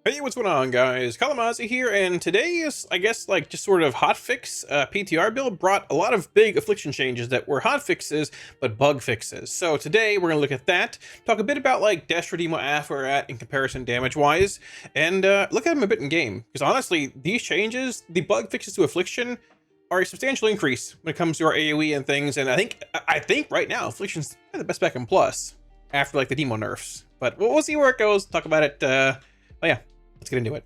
Hey, what's going on, guys? Kalamazi here, and today's, I guess, like, just sort of hotfix PTR build brought a lot of big affliction changes that were hotfixes, but bug fixes. So today we're gonna look at that, talk a bit about like Destro Demo Aff we're at in comparison damage-wise, and look at them a bit in game. Because honestly, these changes, the bug fixes to affliction, are a substantial increase when it comes to our AoE and things. And I think right now affliction's the best spec in plus after like the demo nerfs. But we'll see where it goes. Talk about it. Oh yeah. Let's get into it.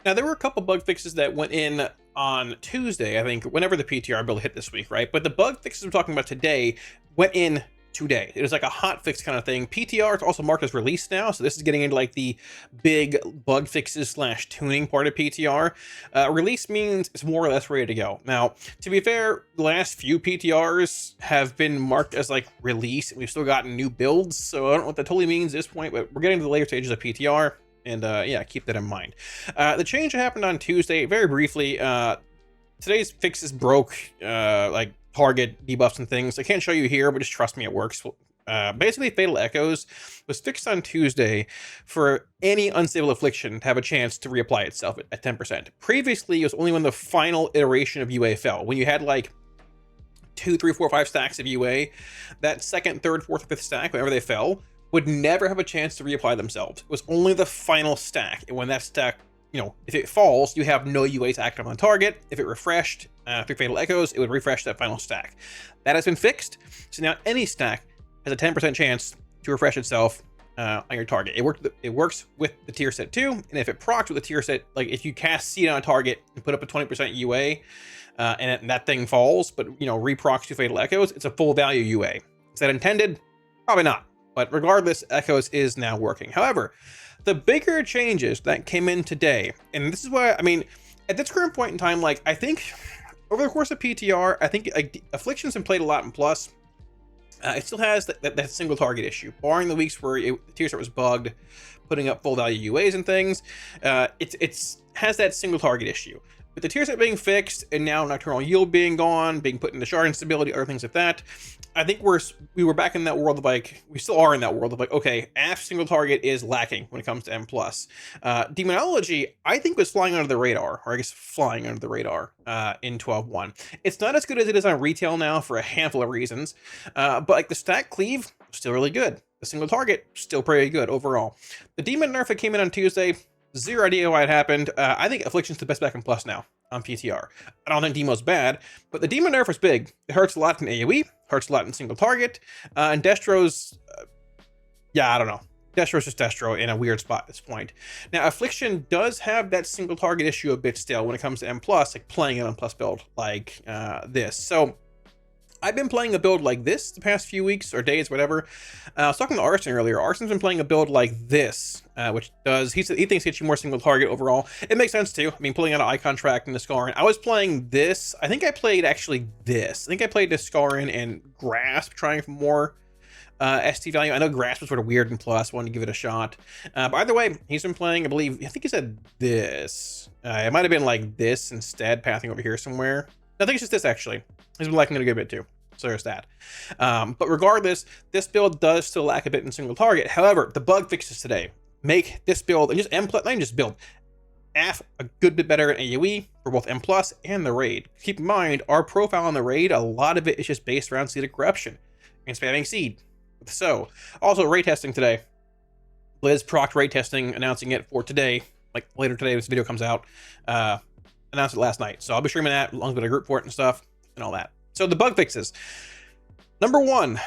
Now, there were a couple bug fixes that went in on Tuesday, I think, whenever the PTR build hit this week, right? But the bug fixes we're talking about today went in today. It was like a hot fix kind of thing. PTR is also marked as released now, so this is getting into like the big bug fixes / tuning part of PTR. Release means it's more or less ready to go. Now, to be fair, the last few PTRs have been marked as like release, and we've still gotten new builds, so I don't know what that totally means at this point, but we're getting to the later stages of PTR. And yeah, keep that in mind. The change that happened on Tuesday, very briefly, today's fixes broke like target debuffs and things. I can't show you here, but just trust me, it works. Basically, Fatal Echoes was fixed on Tuesday for any unstable affliction to have a chance to reapply itself at 10%. Previously, it was only when the final iteration of UA fell. When you had like 2, 3, 4, 5 stacks of UA, that second, third, fourth, fifth stack, whenever they fell, would never have a chance to reapply themselves. It was only the final stack, and when that stack, you know, if it falls, you have no UA to active on the target. If it refreshed through Fatal Echoes, it would refresh that final stack. That has been fixed, so now any stack has a 10% chance to refresh itself on your target. It works with the tier set too, and if it procs with the tier set, like if you cast Seed on a target and put up a 20% UA, and that thing falls, but you know, reprocs to Fatal Echoes, it's a full value UA. Is that intended? Probably not. But regardless, Echoes is now working. However, the bigger changes that came in today, and this is why, I mean, at this current point in time, like, I think over the course of PTR, I think like, Affliction's been played a lot in Plus. It still has that single target issue, barring the weeks where the tier set was bugged, putting up full value UAs and things. It's has that single target issue. With the tier set being fixed and now Nocturnal Yield being gone, being put into shard instability, other things like that, I think we were back in that world of like, we still are in that world of like, okay, AF single target is lacking when it comes to M+. Demonology, I think, was flying under the radar, or I guess flying under the radar in 12.1. It's not as good as it is on retail now for a handful of reasons, but like the stack cleave, still really good. The single target, still pretty good overall. The demon nerf that came in on Tuesday, zero idea why it happened. I think Affliction's the best back in Plus now on PTR. I don't think Demo's bad, but the demon nerf is big. It hurts a lot in AoE, hurts a lot in single target, and Destro's, yeah, I don't know. Destro's just Destro in a weird spot at this point. Now, Affliction does have that single target issue a bit still when it comes to M+, like playing an M+ build like this. So, I've been playing a build like this the past few weeks or days, whatever. I was talking to Arson earlier. Arson's been playing a build like this, which does, he thinks gets you more single target overall. It makes sense too. I mean, pulling out an Icon Track and Niskarin. I was playing this. I think I played actually this. I think I played Niskarin and Grasp, trying for more ST value. I know Grasp was sort of weird and plus, wanted to give it a shot. By the way, he's been playing, I think he said this. It might have been like this instead, pathing over here somewhere. I think it's just this, actually. He's been liking it a good bit too. So there's that. But regardless, this build does still lack a bit in single target. However, the bug fixes today make this build, and just not even just build, AF a good bit better in AoE for both M+ and the raid. Keep in mind, our profile on the raid, a lot of it is just based around Seed of Corruption and spamming Seed. So, also raid testing today. Blizz proc raid testing, announcing it for today, like later today this video comes out. Announced it last night. So I'll be streaming that along with a group for it and stuff and all that. So the bug fixes. Number one.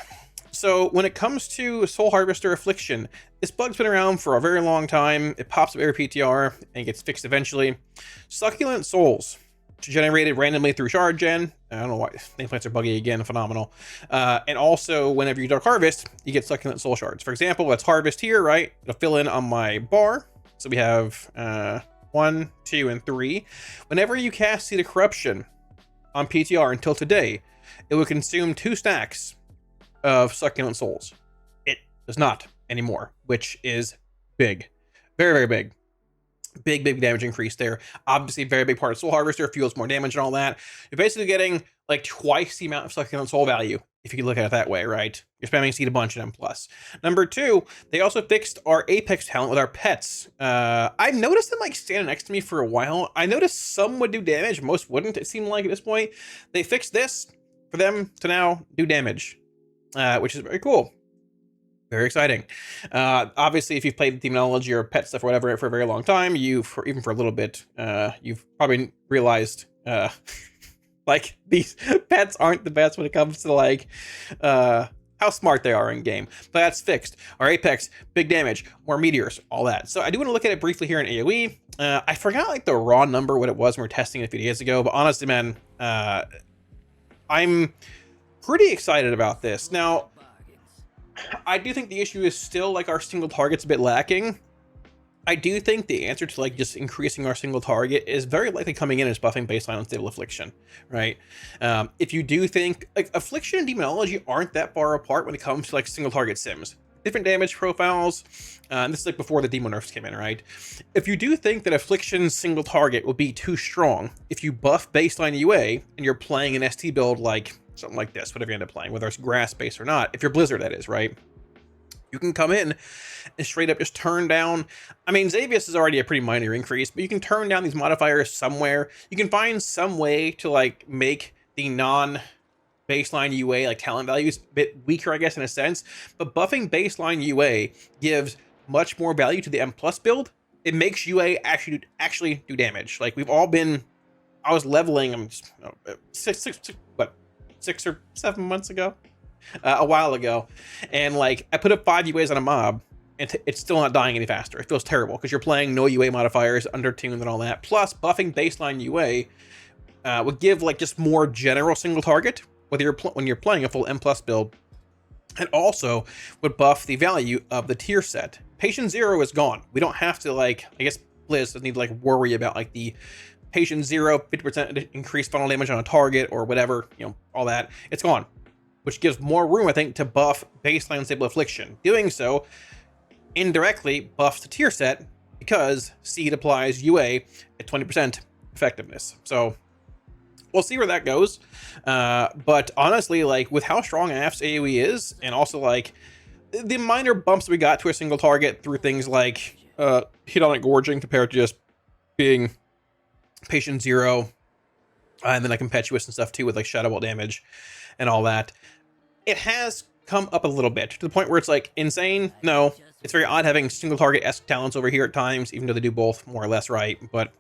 So when it comes to Soul Harvester Affliction, this bug's been around for a very long time. It pops up every PTR and gets fixed eventually. Succulent Souls, generated randomly through Shard Gen. I don't know why nameplates are buggy again, phenomenal. And also whenever you Dark Harvest, you get Succulent Soul Shards. For example, let's harvest here, right? It'll fill in on my bar. So we have 1, 2, and 3. Whenever you cast Seed of Corruption on PTR until today, it will consume 2 stacks of Succulent Souls. It does not anymore, which is big. Very, very big. Big damage increase there. Obviously, very big part of Soul Harvester, fuels more damage and all that. You're basically getting like twice the amount of succulent soul value, if you can look at it that way, right? You're spamming seed a bunch in M+. Number 2, they also fixed our Apex talent with our pets. I've noticed them like standing next to me for a while. I noticed some would do damage, most wouldn't, it seemed like at this point. They fixed this for them to now do damage, which is very cool. Very exciting. Obviously, if you've played Demonology or pet stuff or whatever for a very long time, even for a little bit, you've probably realized like these pets aren't the best when it comes to like how smart they are in game. But that's fixed. Our Apex, big damage, more meteors, all that. So I do want to look at it briefly here in AoE. I forgot like the raw number, what it was when we were testing it a few days ago, but honestly, man, I'm pretty excited about this. Now, I do think the issue is still like our single target's a bit lacking. I do think the answer to like just increasing our single target is very likely coming in as buffing baseline unstable affliction, right? If you do think like affliction and demonology aren't that far apart when it comes to like single target sims, different damage profiles. And this is like before the demo nerfs came in, right? If you do think that affliction's single target will be too strong, if you buff baseline UA and you're playing an ST build like something like this, whatever you end up playing, whether it's grass based or not, if you're Blizzard, that is, right? You can come in and straight up just turn down. I mean, Xavius is already a pretty minor increase, but you can turn down these modifiers somewhere. You can find some way to like make the non-baseline UA like talent values a bit weaker, I guess, in a sense. But buffing baseline UA gives much more value to the M+ build. It makes UA actually do damage. Like we've all been. I was leveling. I'm just what 6 or 7 months ago. A while ago, and like I put up 5 UAs on a mob and it's still not dying any faster. It feels terrible because you're playing no UA modifiers, undertuned and all that. Plus buffing baseline UA would give like just more general single target whether you're when you're playing a full M+ build, and also would buff the value of the tier set. Patient 0 is gone. We don't have to like, I guess Blizz doesn't need to like worry about like the Patient 0 50% increased funnel damage on a target or whatever, you know, all that. It's gone, which gives more room, I think, to buff baseline stable affliction. Doing so indirectly buffs the tier set because Seed applies UA at 20% effectiveness. So we'll see where that goes. But honestly, like with how strong AF's AoE is, and also like the minor bumps we got to a single target through things like hedonic gorging compared to just being Patient 0, and then like impetuous and stuff too with like shadow ball damage and all that, it has come up a little bit to the point where it's like insane. No, it's very odd having single target-esque talents over here at times, even though they do both more or less right, but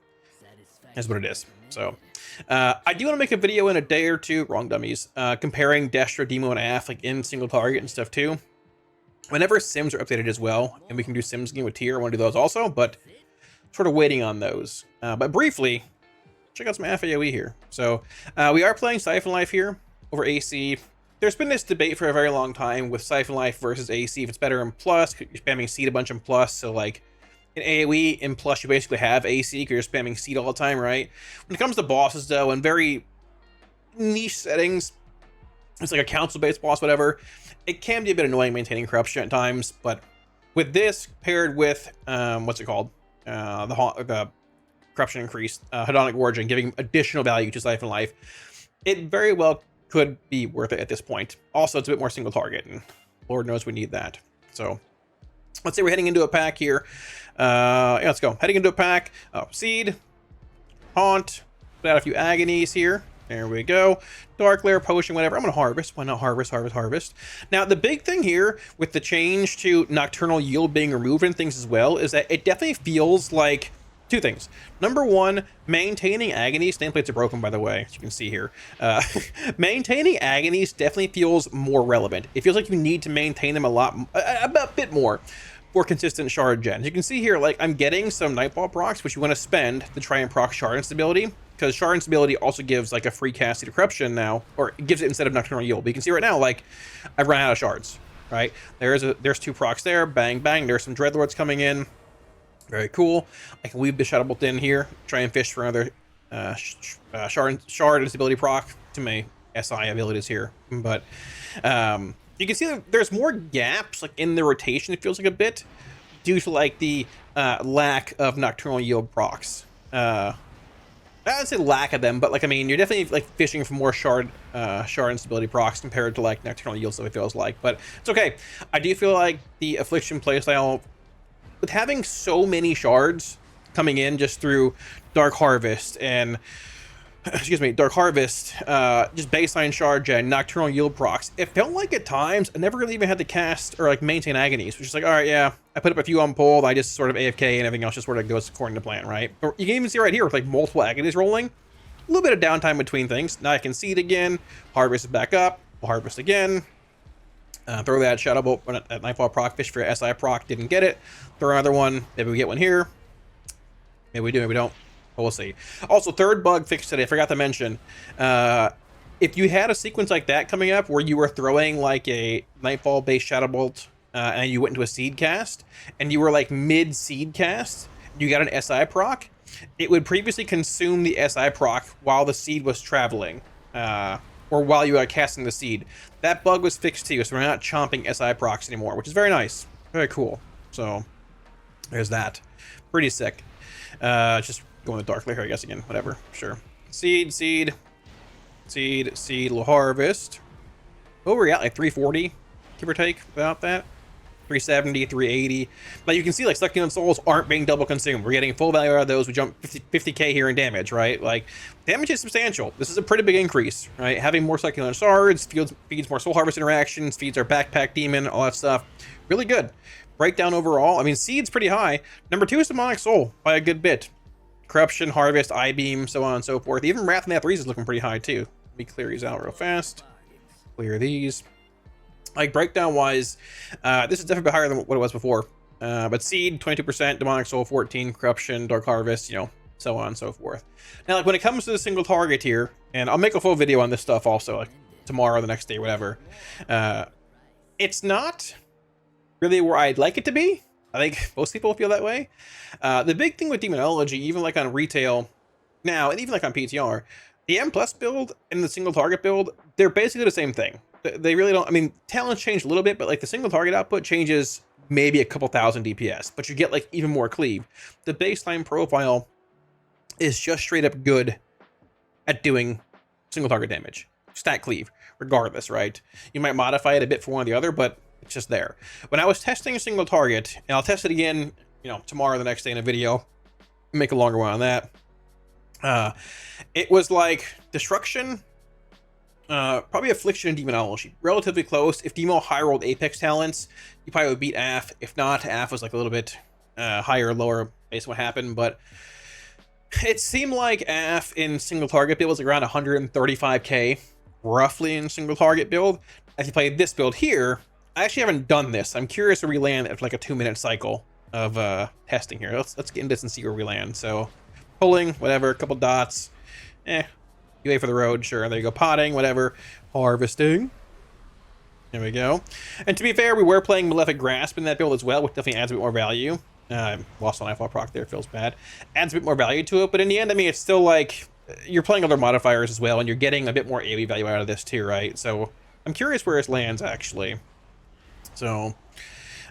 that's what it is. So I do want to make a video in a day or two, wrong dummies, comparing Destro, Demo, and AF like in single target and stuff too. Whenever Sims are updated as well, and we can do Sims game with tier, I want to do those also, but sort of waiting on those. But briefly, check out some AF AoE here. So we are playing Siphon Life here over AC. There's been this debate for a very long time with Siphon Life versus AC, if it's better in plus. You're spamming seed a bunch in plus, so like in AoE in plus you basically have AC because you're spamming seed all the time, right? When it comes to bosses though, in very niche settings, it's like a council-based boss, whatever, it can be a bit annoying maintaining corruption at times. But with this paired with what's it called, the corruption increase, hedonic gorging, giving additional value to Siphon Life, it very well could be worth it at this point. Also, it's a bit more single target, and Lord knows we need that. So let's say we're heading into a pack here. Yeah, let's go. Heading into a pack. Oh, Seed, Haunt, put out a few Agonies here. There we go. Dark Lair, Potion, whatever. I'm going to harvest. Why not harvest, harvest, harvest? Now, the big thing here with the change to Nocturnal Yield being removed and things as well is that it definitely feels like two things. Number one, maintaining Agonies. Nameplates are broken, by the way, as you can see here. Maintaining Agonies definitely feels more relevant. It feels like you need to maintain them a bit more for consistent shard gen. As you can see here, like I'm getting some Nightball procs, which you want to spend to try and proc shard instability, because shard instability also gives like a free cast to corruption now, or it gives it instead of Nocturnal Yield. But you can see right now, like I've run out of shards, right? There's 2 procs there, bang, bang. There's some Dreadlords coming in. Very cool. I can weave the Shadow Bolt in here, try and fish for another shard instability proc to my SI abilities here. But you can see that there's more gaps like in the rotation, it feels like a bit, due to like the lack of Nocturnal Yield procs. I'd say lack of them, but like I mean, you're definitely like fishing for more shard instability procs compared to like nocturnal yield, so it feels like. But it's okay. I do feel like the affliction playstyle, with having so many shards coming in just through Dark Harvest and excuse me, Dark Harvest, just baseline shard gen, nocturnal yield procs. It felt like at times I never really even had to cast or like maintain agonies, which is like, all right, yeah, I put up a few on pull, I just sort of AFK and everything else just sort of goes according to plan, right? But you can even see right here with like multiple agonies rolling, a little bit of downtime between things. Now I can seed again, harvest is back up, we'll harvest again. Throw that Shadow Bolt at Nightfall proc, fish for SI proc, didn't get it. Throw another one, maybe we get one here. Maybe we do, maybe we don't. We'll see. Also, third bug fixed today, I forgot to mention. If you had a sequence like that coming up where you were throwing like a Nightfall based Shadow Bolt and you went into a seed cast, and you were like mid seed cast, you got an SI proc, it would previously consume the SI proc while the seed was traveling, or while you were casting the seed. That bug was fixed too, so we're not chomping SI procs anymore, which is very nice. Very cool. So, there's that. Pretty sick. Just going to Dark Lair here, I guess, again. Whatever. Sure. Seed, seed. Seed, seed, little harvest. What were we at? Like 340, give or take, about that? 370, 380. But you can see, like, Succulent Souls aren't being double consumed. We're getting full value out of those. We jump 50k here in damage, right? Like, damage is substantial. This is a pretty big increase, right? Having more Succulent Shards feeds more Soul Harvest interactions, feeds our Backpack Demon, all that stuff. Really good. Breakdown overall. I mean, Seed's pretty high. Number 2 is Demonic Soul by a good bit. Corruption, Harvest, I-Beam, so on and so forth. Even Wrath and Athrees is looking pretty high, too. Let me clear these out real fast. Clear these. Like, breakdown-wise, this is definitely higher than what it was before. But Seed, 22%, Demonic Soul, 14%, Corruption, Dark Harvest, you know, so on and so forth. Now, like, when it comes to the single target here, and I'll make a full video on this stuff also, like, tomorrow, the next day, whatever. It's not really where I'd like it to be. I think most people feel that way. The big thing with Demonology, even like on retail now, and even like on PTR, the M plus build and the single target build, they're basically the same thing. They really don't, I mean, talents change a little bit, but like the single target output changes maybe a couple thousand DPS, but you get like even more cleave. The baseline profile is just straight up good at doing single target damage. Stat cleave, regardless, right? You might modify it a bit for one or the other, but it's just there. When I was testing a single target, and I'll test it again, you know, tomorrow or the next day in a video, make a longer one on that. It was like Destruction, probably Affliction and Demonology. Relatively close. If Demo high rolled Apex talents, you probably would beat AF. If not, AF was like a little bit higher or lower based on what happened, but it seemed like AF in single target build was like around 135k, roughly in single target build. As you play this build here, I actually haven't done this. I'm curious where we land at like a 2-minute cycle of testing here. Let's get into this and see where we land. So pulling, whatever, a couple dots. You wait for the road, sure. There you go, potting, whatever. Harvesting. There we go. And to be fair, we were playing Malefic Grasp in that build as well, which definitely adds a bit more value. Lost on Nightfall proc there, feels bad. Adds a bit more value to it, but in the end, I mean, it's still like you're playing other modifiers as well, and you're getting a bit more AoE value out of this too, right? So I'm curious where it lands, actually. So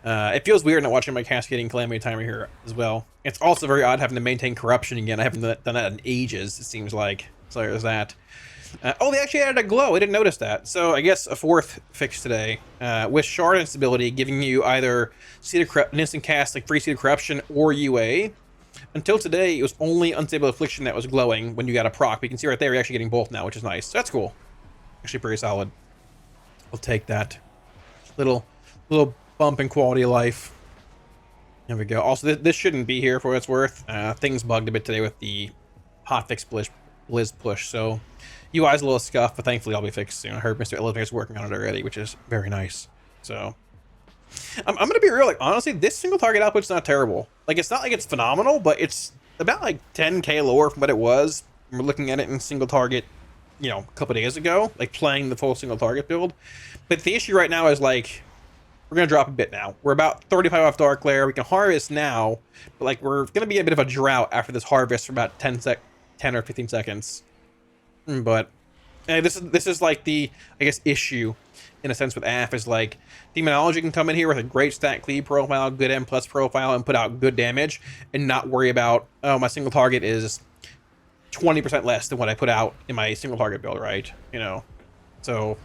it feels weird not watching my cascading calamity timer here as well. It's also very odd having to maintain corruption again. I haven't done that in ages, it seems like. So there's that. Oh, they actually added a glow. I didn't notice that. So I guess a fourth fix today with shard instability, giving you either an instant cast like free Seed of Corruption or UA. Until today, it was only Unstable Affliction that was glowing when you got a proc. But you can see right there, you're actually getting both now, which is nice. So that's cool. Actually pretty solid. I'll take that. Little bump in quality of life. There we go. Also, this shouldn't be here for what it's worth. Things bugged a bit today with the hotfix Blizz push, so UI's a little scuffed, but thankfully I'll be fixed soon. I heard Mr. Elevator's working on it already, which is very nice. So I'm gonna be real, like honestly, this single target output's not terrible. Like it's not like it's phenomenal, but it's about like 10k lower from what it was. We're looking at it in single target, you know, a couple days ago, like playing the full single target build. But the issue right now is like we're gonna drop a bit now. We're about 35 off Dark Lair. We can harvest now, but like we're gonna be a bit of a drought after this harvest for about 10 or 15 seconds. But this is like the, I guess, issue in a sense with AF is like Demonology can come in here with a great stat cleave profile, good M+ profile, and put out good damage and not worry about, oh, my single target is 20% less than what I put out in my single target build, right? You know, so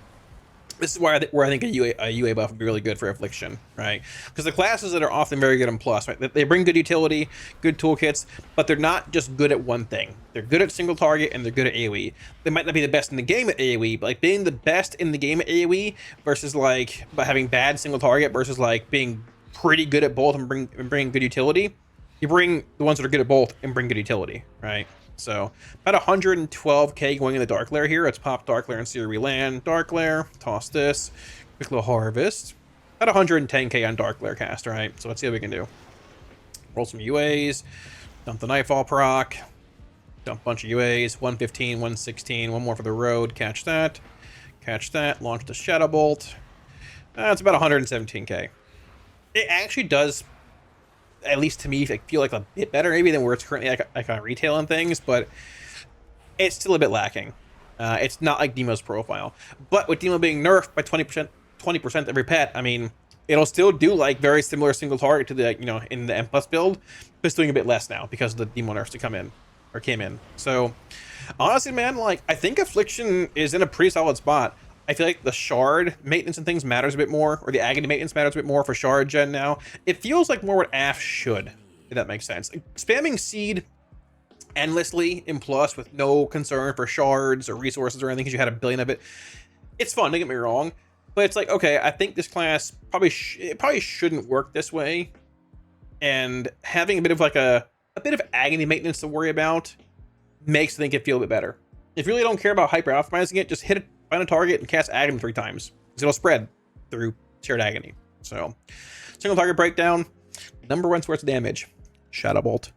this is where I think a UA buff would be really good for Affliction, right? Because the classes that are often very good in Plus, right? They bring good utility, good toolkits, but they're not just good at one thing. They're good at single target and they're good at AoE. They might not be the best in the game at AoE, but like being the best in the game at AoE versus like by having bad single target versus like being pretty good at both and bringing good utility. You bring the ones that are good at both and bring good utility, right? So about 112k going in the Dark Lair here. Let's pop Dark Lair and see where we land. Dark Lair, toss this, quick little harvest. About 110k on Dark Lair cast, right? So let's see what we can do. Roll some UAs, dump the Nightfall proc, dump a bunch of UAs, 115, 116, one more for the road, catch that, launch the Shadow Bolt. It's about 117k. It actually does, at least to me, feel like a bit better maybe than where it's currently like on retail and things, but it's still a bit lacking. It's not like Demo's profile, but with Demo being nerfed by 20% every pet, I mean, it'll still do like very similar single target to the, you know, in the M plus build, but it's doing a bit less now because of the Demo nerfs to came in. So honestly, man, like I think Affliction is in a pretty solid spot. I feel like the shard maintenance and things matters a bit more, or the agony maintenance matters a bit more for shard gen now. It feels like more what AF should, if that makes sense. Spamming seed endlessly in plus with no concern for shards or resources or anything because you had a billion of it. It's fun, don't get me wrong, but it's like, okay, I think this class probably shouldn't work this way. And having a bit of like a bit of agony maintenance to worry about makes I think it feel a bit better. If you really don't care about hyper optimizing it, just hit it. Find a target and cast agony 3 times because it'll spread through shared agony. So single target breakdown, number 1 source of damage, Shadow Bolt.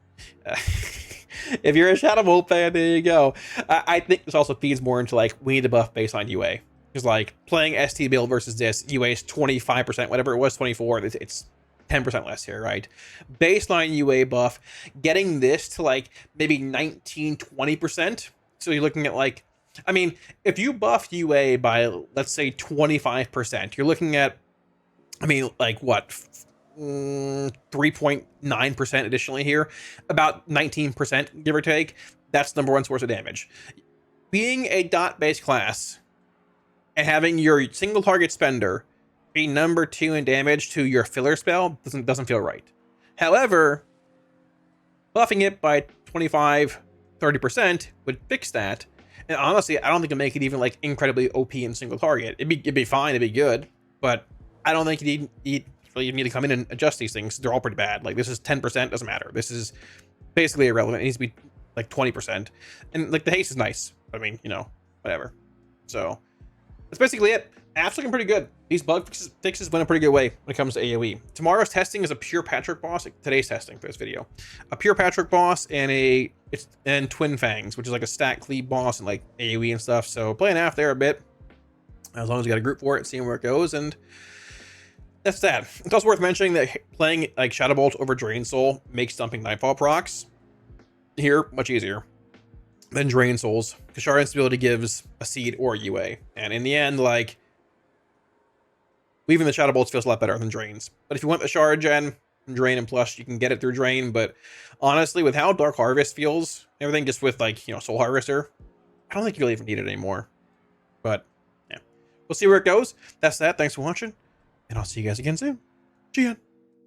If you're a Shadow Bolt fan, there you go. I think this also feeds more into like we need to buff baseline UA because like playing ST build versus this UA is 25%, whatever it was, 24. It's 10% less here, right? Baseline UA buff, getting this to like maybe 19-20%. So you're looking at like, I mean, if you buff UA by, let's say, 25%, you're looking at, I mean, like what, 3.9% additionally here, about 19%, give or take. That's number 1 source of damage. Being a dot-based class and having your single target spender be number 2 in damage to your filler spell doesn't feel right. However, buffing it by 25-30% would fix that. And honestly, I don't think it'd make it even like incredibly OP in single target. It'd be fine, it'd be good, but I don't think you need to come in and adjust these things. They're all pretty bad. Like this is 10%, doesn't matter. This is basically irrelevant. It needs to be like 20%. And like the haste is nice. I mean, you know, whatever. So that's basically it. App's looking pretty good. These bug fixes went a pretty good way when it comes to AoE. Tomorrow's testing is a pure Patrick boss. Today's testing for this video, a pure Patrick boss and Twin Fangs, which is like a stack cleave boss and like AoE and stuff. So playing AF there a bit, as long as you got a group for it, seeing where it goes, and that's that. It's also worth mentioning that playing like Shadow Bolt over Drain Soul makes dumping Nightfall procs here much easier than Drain Souls, because Shard Instability gives a seed or a UA, and in the end, like, leaving the Shadow Bolts feels a lot better than Drains. But if you want the Shard gen, Drain and Plus, you can get it through Drain, but honestly, with how Dark Harvest feels, everything just with, like, you know, Soul Harvester, I don't think you really even need it anymore. But, yeah. We'll see where it goes. That's that. Thanks for watching, and I'll see you guys again soon. GN.